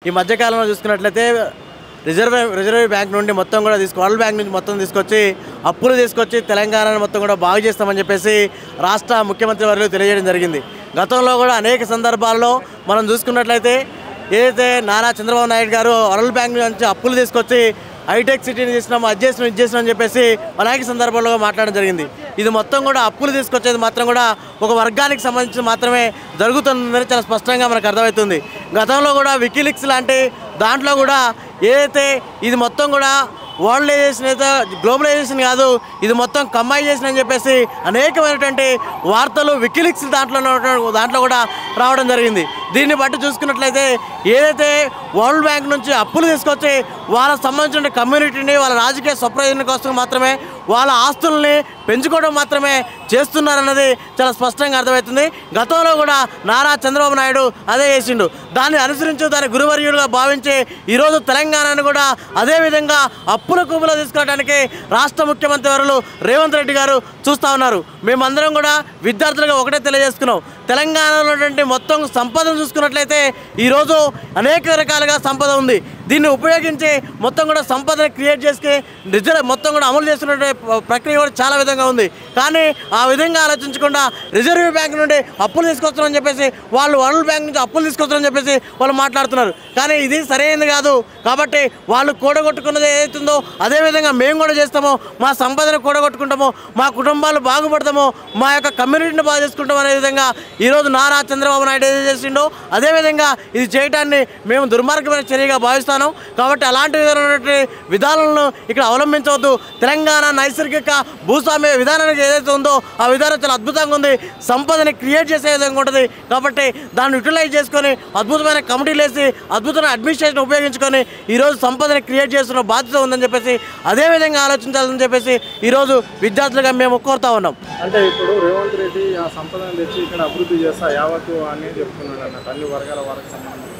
ఈ మధ్యకాలంలో చూసుకున్నట్లయితే రిజర్వ్ బ్యాంక్ నుండి మొత్తం కూడా వరల్డ్ బ్యాంక్ నుంచి మొత్తం తీసుకొచ్చి అప్పులు తీసుకొచ్చి తెలంగాణను మొత్తం కూడా బాగు చేస్తామని చెప్పేసి రాష్ట్ర ముఖ్యమంత్రి వర్యులు తెలియజేయడం జరిగింది. గతంలో కూడా అనేక సందర్భాల్లో మనం చూసుకున్నట్లయితే ఏదైతే నారా చంద్రబాబు నాయుడు గారు వరల్డ్ బ్యాంక్ నుంచి అప్పులు తీసుకొచ్చి హైటెక్ సిటీని చేసినాము, అది చేసినాం, ఇది చేసినాం అని చెప్పేసి అనేక సందర్భాల్లో మాట్లాడడం జరిగింది. ఇది మొత్తం కూడా అప్పులు తీసుకొచ్చేది మాత్రం కూడా ఒక వర్గానికి సంబంధించి మాత్రమే జరుగుతుందని చాలా స్పష్టంగా మనకు అర్థమవుతుంది. గతంలో కూడా వికీలీక్స్ లాంటి దాంట్లో కూడా ఏదైతే ఇది మొత్తం కూడా వరల్డైజేషన్ అయితే గ్లోబలైజేషన్ కాదు, ఇది మొత్తం కంబైజేషన్ అని చెప్పేసి అనేకమైనటువంటి వార్తలు వికీలీక్స్ దాంట్లో కూడా రావడం జరిగింది. దీన్ని బట్టి చూసుకున్నట్లయితే ఏదైతే వరల్డ్ బ్యాంక్ నుంచి అప్పులు తీసుకొచ్చి వాళ్ళకు సంబంధించిన కమ్యూనిటీని వాళ్ళ రాజకీయ స్వప్రయోజనం కోసం మాత్రమే వాళ్ళ ఆస్తుల్ని పెంచుకోవడం మాత్రమే చేస్తున్నారన్నది చాలా స్పష్టంగా అర్థమవుతుంది. గతంలో కూడా నారా చంద్రబాబు నాయుడు అదే చేసిండు. దాన్ని అనుసరించి దాని గురువర్యులుగా భావించి ఈరోజు తెలంగాణను కూడా అదేవిధంగా అప్పుల కూపులో తీసుకోవడానికి రాష్ట్ర ముఖ్యమంత్రి వర్యులు రేవంత్ రెడ్డి గారు చూస్తూ ఉన్నారు. మేమందరం కూడా విద్యార్థులుగా ఒకటే తెలియజేసుకున్నాం, తెలంగాణలో ఉన్నటువంటి మొత్తం సంపదను చూసుకున్నట్లయితే ఈరోజు అనేక రకాలుగా సంపద ఉంది. దీన్ని ఉపయోగించి మొత్తం కూడా సంపదను క్రియేట్ చేసి మొత్తం కూడా అమలు చేస్తున్న ప్రక్రియ కూడా చాలా విధంగా ఉంది. కానీ ఆ విధంగా ఆలోచించకుండా రిజర్వ్ బ్యాంక్ నుండి అప్పులు తీసుకొస్తున్నారని చెప్పేసి వాళ్ళు వరల్డ్ బ్యాంక్ నుంచి అప్పులు తీసుకొస్తున్నారని చెప్పేసి వాళ్ళు మాట్లాడుతున్నారు. కానీ ఇది సరైనది కాదు. కాబట్టి వాళ్ళు కూడగొట్టుకున్నది ఏదైతుందో అదేవిధంగా మేము కూడా చేస్తామో, మా సంపదను కూడగొట్టుకుంటామో, మా కుటుంబాలు బాగుపడతామో, మా యొక్క కమ్యూనిటీని బాగా చేసుకుంటాం అనే విధంగా ఈరోజు నారా చంద్రబాబు నాయుడు ఏది చేసిండో అదేవిధంగా ఇది చేయడాన్ని మేము దుర్మార్గమైన చర్యగా భావిస్తాను. కాబట్టి అలాంటి విధానాలను ఇక్కడ అవలంబించవద్దు. తెలంగాణ నైసర్గిక భూస్వామ్య విధానానికి ఏదైతే ఉందో ఆ విధానం చాలా అద్భుతంగా ఉంది, సంపదని క్రియేట్ చేసే విధంగా ఉంటుంది. కాబట్టి దాన్ని యూటిలైజ్ చేసుకొని అద్భుతమైన కమిటీలు వేసి అద్భుతమైన అడ్మినిస్ట్రేషన్ ఉపయోగించుకొని ఈరోజు సంపదని క్రియేట్ చేస్తున్న బాధ్యత ఉందని చెప్పేసి అదేవిధంగా ఆలోచించాలని చెప్పేసి ఈరోజు విద్యార్థులుగా మేము కోరుతా ఉన్నాం. అంటే ఇప్పుడు రేవంత్ రెడ్డి ఆ సంపదను తెచ్చి ఇక్కడ అభివృద్ధి చేస్తా యావత్తు అని చెప్తున్నాడు అన్నట్టు, అన్ని వర్గాల వారికి సంబంధించి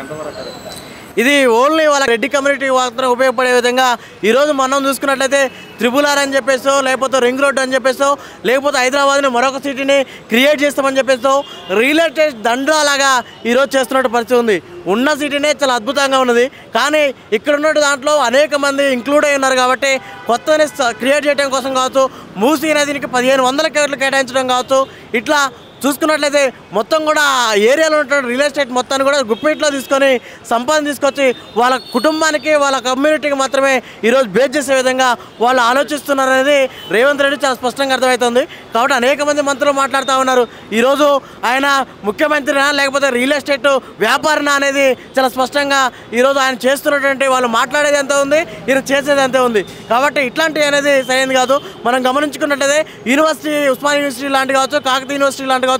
ఎంతవరకు ఇది ఓన్లీ వాళ్ళ రెడ్డి కమ్యూనిటీ మాత్రం ఉపయోగపడే విధంగా ఈరోజు మనం చూసుకున్నట్లయితే RRR అని చెప్పేసో, లేకపోతే రింగ్ రోడ్ అని చెప్పేసో, లేకపోతే హైదరాబాద్ని మరొక సిటీని క్రియేట్ చేస్తామని చెప్పేసో రియల్ ఎస్టేట్ దండాలాగా ఈరోజు చేస్తున్నట్టు పరిస్థితి ఉంది. ఉన్న సిటీనే చాలా అద్భుతంగా ఉన్నది. కానీ ఇక్కడ ఉన్న దాంట్లో అనేక మంది ఇంక్లూడ్ అయి ఉన్నారు. కాబట్టి కొత్తని క్రియేట్ చేయడం కోసం కావచ్చు, మూసీ నదికి 1500 కోట్లు కేటాయించడం కావచ్చు, ఇట్లా చూసుకున్నట్లయితే మొత్తం కూడా ఏరియాలో ఉన్న రియల్ ఎస్టేట్ మొత్తాన్ని కూడా గుప్పిట్లో తీసుకొని సంపాదన తీసుకొచ్చి వాళ్ళ కుటుంబానికి వాళ్ళ కమ్యూనిటీకి మాత్రమే ఈరోజు బేస్ చేసే విధంగా వాళ్ళు ఆలోచిస్తున్నారనేది రేవంత్ రెడ్డి చాలా స్పష్టంగా అర్థమవుతుంది. కాబట్టి అనేక మంది మంత్రులు మాట్లాడుతూ ఉన్నారు. ఈరోజు ఆయన ముఖ్యమంత్రినా లేకపోతే రియల్ ఎస్టేట్ వ్యాపారినా అనేది చాలా స్పష్టంగా ఈరోజు ఆయన చేస్తున్నటువంటి వాళ్ళు మాట్లాడేది ఎంత ఉంది, ఈయన చేసేది అంతే ఉంది. కాబట్టి ఇట్లాంటివి అనేది సరైనది కాదు. మనం గమనించుకున్నట్లయితే యూనివర్సిటీ, ఉస్మానియా యూనివర్సిటీ లాంటి కావచ్చు, కాకతీయ యూనివర్సిటీ లాంటి కావచ్చు,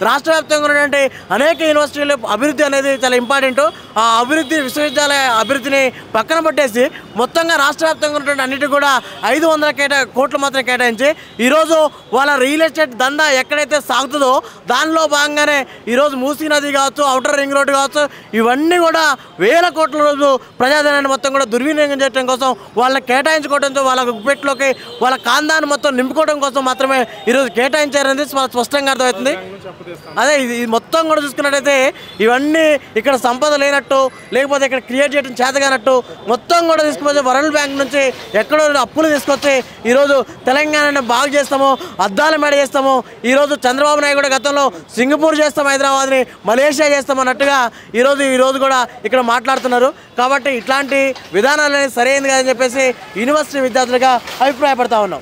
రాష్ట్ర వ్యాప్తంగా ఉన్నటువంటి అనేక యూనివర్సిటీల అభివృద్ధి అనేది చాలా ఇంపార్టెంట్. ఆ అభివృద్ధి, విశ్వవిద్యాలయ అభివృద్ధిని పక్కన పెట్టేసి మొత్తంగా రాష్ట్ర వ్యాప్తంగా ఉన్నటువంటి అన్నిటి కూడా 500 కోట్లు మాత్రం కేటాయించి ఈరోజు వాళ్ళ రియల్ ఎస్టేట్ దందా ఎక్కడైతే సాగుతుందో దానిలో భాగంగానే ఈరోజు మూసీ నది కావచ్చు, ఔటర్ రింగ్ రోడ్డు కావచ్చు, ఇవన్నీ కూడా 1000 కోట్ల రోజు ప్రజాధనాన్ని మొత్తం కూడా దుర్వినియోగం చేయడం కోసం వాళ్ళకి కేటాయించుకోవడంతో వాళ్ళ గుప్పెట్లోకి వాళ్ళ కాందాన్ని మొత్తం నింపుకోవడం కోసం మాత్రమే ఈరోజు కేటాయించారనేది స్పష్టంగా అర్థమవుతుంది. అదే ఇది మొత్తం కూడా చూసుకున్నట్టయితే ఇవన్నీ ఇక్కడ సంపద లేనట్టు, లేకపోతే ఇక్కడ క్రియేట్ చేయడం చేతగానట్టు మొత్తం కూడా తీసుకుపోతే వరల్డ్ బ్యాంక్ నుంచి ఎక్కడో అప్పులు తీసుకొచ్చి ఈరోజు తెలంగాణని బాగు చేస్తాము, అద్దాల మేడ చేస్తాము. ఈరోజు చంద్రబాబు నాయుడు కూడా గతంలో సింగపూర్ చేస్తాం, హైదరాబాద్ని మలేషియా చేస్తాం అన్నట్టుగా ఈరోజు కూడా ఇక్కడ మాట్లాడుతున్నారు. కాబట్టి ఇట్లాంటి విధానాలు అనేది సరైనది కాదని చెప్పేసి యూనివర్సిటీ విద్యార్థులుగా అభిప్రాయపడతా ఉన్నాం.